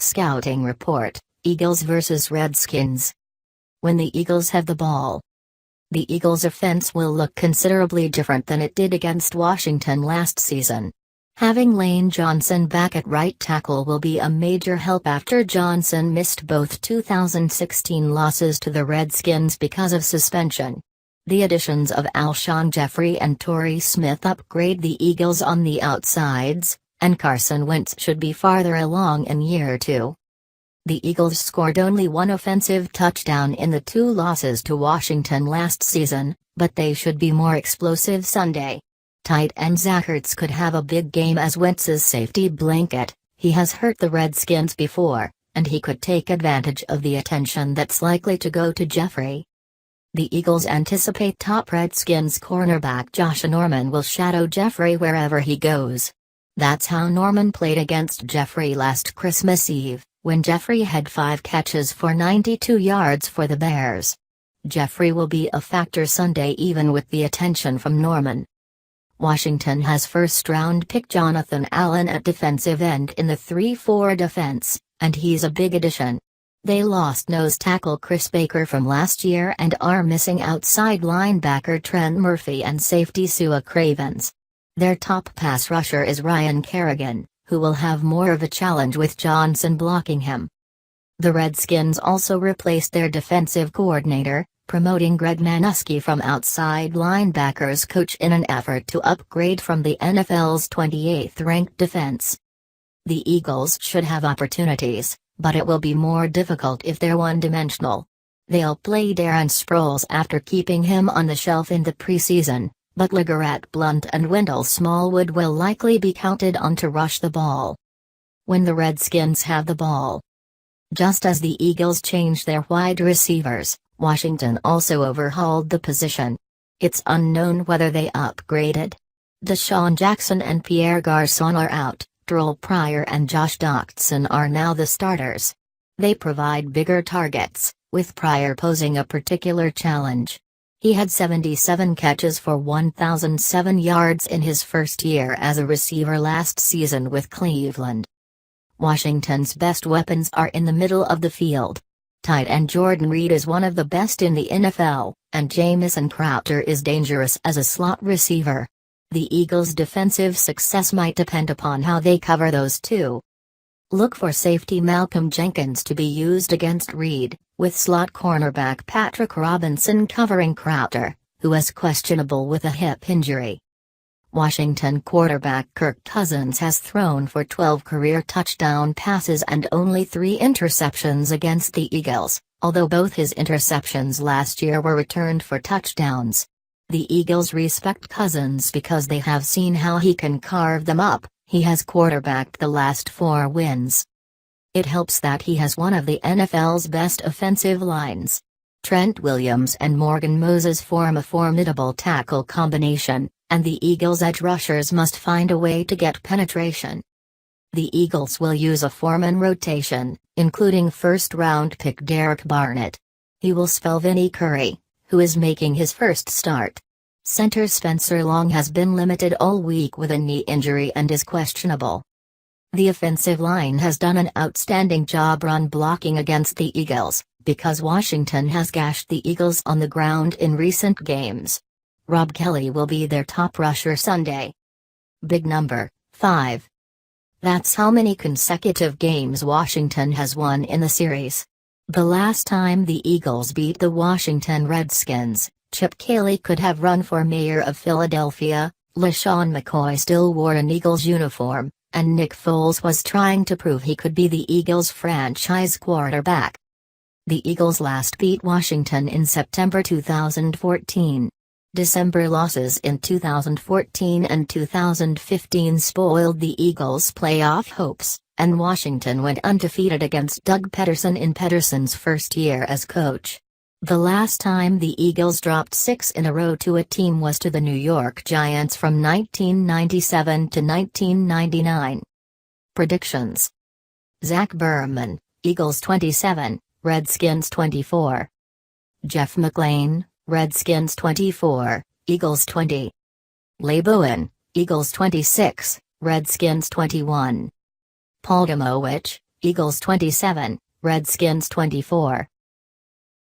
Scouting report, Eagles vs. Redskins. When the Eagles have the ball, the Eagles' offense will look considerably different than it did against Washington last season. Having Lane Johnson back at right tackle will be a major help after Johnson missed both 2016 losses to the Redskins because of suspension. The additions of Alshon, Jeffery and Torrey upgrade the Eagles on the outsides, and Carson Wentz should be farther along in year 2. The Eagles scored only one offensive touchdown in the 2 losses to Washington last season, but they should be more explosive Sunday. Tight end Zach Ertz could have a big game as Wentz's safety blanket. He has hurt the Redskins before, and he could take advantage of the attention that's likely to go to Jeffery. The Eagles anticipate top Redskins cornerback Josh Norman will shadow Jeffery wherever he goes. That's how Norman played against Jeffery last Christmas Eve, when Jeffery had 5 catches for 92 yards for the Bears. Jeffery will be a factor Sunday even with the attention from Norman. Washington has first-round pick Jonathan Allen at defensive end in the 3-4 defense, and he's a big addition. They lost nose tackle Chris Baker from last year and are missing outside linebacker Trent Murphy and safety Sua Cravens. Their top pass rusher is Ryan Kerrigan, who will have more of a challenge with Johnson blocking him. The Redskins also replaced their defensive coordinator, promoting Greg Manuski from outside linebackers coach in an effort to upgrade from the NFL's 28th-ranked defense. The Eagles should have opportunities, but it will be more difficult if they're one-dimensional. They'll play Darren Sproles after keeping him on the shelf in the preseason, but LeGarrette Blount and Wendell Smallwood will likely be counted on to rush the ball. When the Redskins have the ball, just as the Eagles change their wide receivers, Washington also overhauled the position. It's unknown whether they upgraded. Deshaun Jackson and Pierre Garçon are out, Terrell Pryor and Josh Doctson are now the starters. They provide bigger targets, with Pryor posing a particular challenge. He had 77 catches for 1,007 yards in his first year as a receiver last season with Cleveland. Washington's best weapons are in the middle of the field. Tight end Jordan Reed is one of the best in the NFL, and Jamison Crowder is dangerous as a slot receiver. The Eagles' defensive success might depend upon how they cover those two. Look for safety Malcolm Jenkins to be used against Reed, with slot cornerback Patrick Robinson covering Crowder, who is questionable with a hip injury. Washington quarterback Kirk Cousins has thrown for 12 career touchdown passes and only 3 interceptions against the Eagles, although both his interceptions last year were returned for touchdowns. The Eagles respect Cousins because they have seen how he can carve them up. He has quarterbacked the last 4 wins. It helps that he has one of the NFL's best offensive lines. Trent Williams and Morgan Moses form a formidable tackle combination, and the Eagles' edge rushers must find a way to get penetration. The Eagles will use a four-man rotation, including first-round pick Derek Barnett. He will spell Vinnie Curry, who is making his first start. Center Spencer Long has been limited all week with a knee injury and is questionable. The offensive line has done an outstanding job run blocking against the Eagles, because Washington has gashed the Eagles on the ground in recent games. Rob Kelly will be their top rusher Sunday. Big number, 5. That's how many consecutive games Washington has won in the series. The last time the Eagles beat the Washington Redskins, Chip Kelly could have run for mayor of Philadelphia, LaShawn McCoy still wore an Eagles uniform, and Nick Foles was trying to prove he could be the Eagles' franchise quarterback. The Eagles last beat Washington in September 2014. December losses in 2014 and 2015 spoiled the Eagles' playoff hopes, and Washington went undefeated against Doug Peterson in Peterson's first year as coach. The last time the Eagles dropped 6 in a row to a team was to the New York Giants from 1997 to 1999. Predictions. Zach Berman, Eagles 27, Redskins 24. Jeff McLean, Redskins 24, Eagles 20. Leigh Bowen, Eagles 26, Redskins 21. Paul Demowich, Eagles 27, Redskins 24.